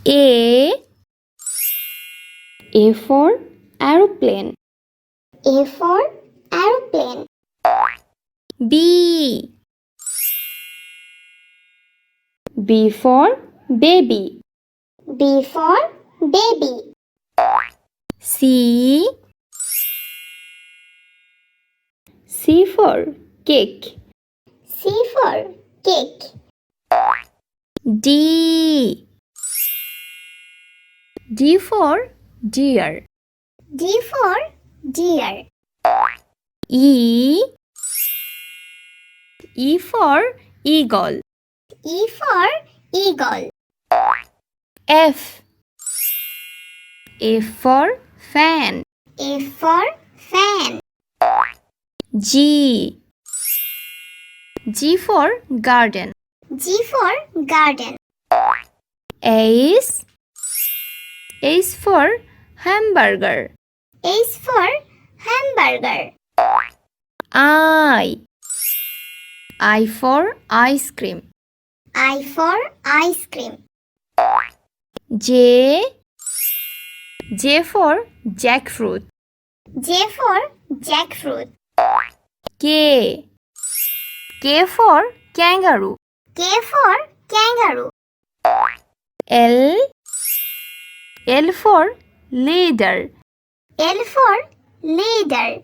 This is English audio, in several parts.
A for aeroplane. A for aeroplane. B for baby. B for baby. C for cake. C for cake. D for deer. D for deer. E for eagle. E for eagle. F for fan. F for fan. G for garden. G for garden. H for hamburger. H for hamburger. I for ice cream. I for ice cream. J for jackfruit. J for jackfruit. K for kangaroo. K for kangaroo. L for leader. L for leader.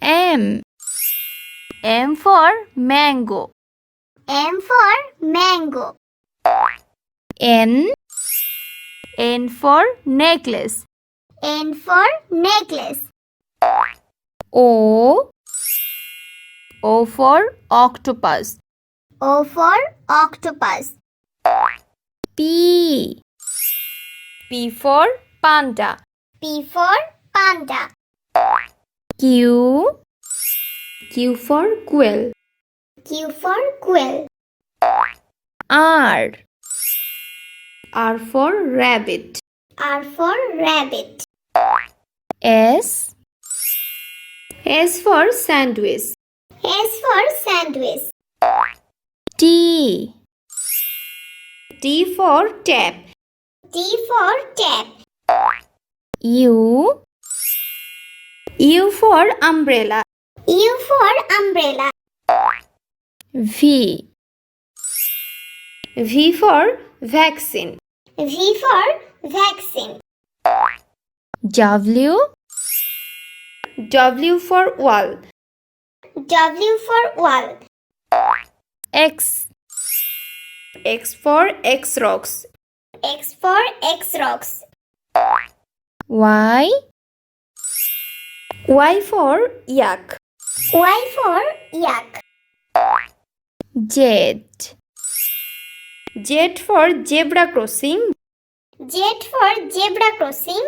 M for mango. M for mango. N for necklace. N for necklace. O for octopus. O for octopus. P for panda. P for panda. Q for quail. Q for quail. R for rabbit. R for rabbit. S for sandwich. S for sandwich. T for tap. T for tap. U for umbrella. U for umbrella. V for vaccine. V for vaccine. W for wall. W for wall. X for X-Rocks. X for X-Rocks. Y for yak. Y for yak. Z for zebra crossing. Z for zebra crossing.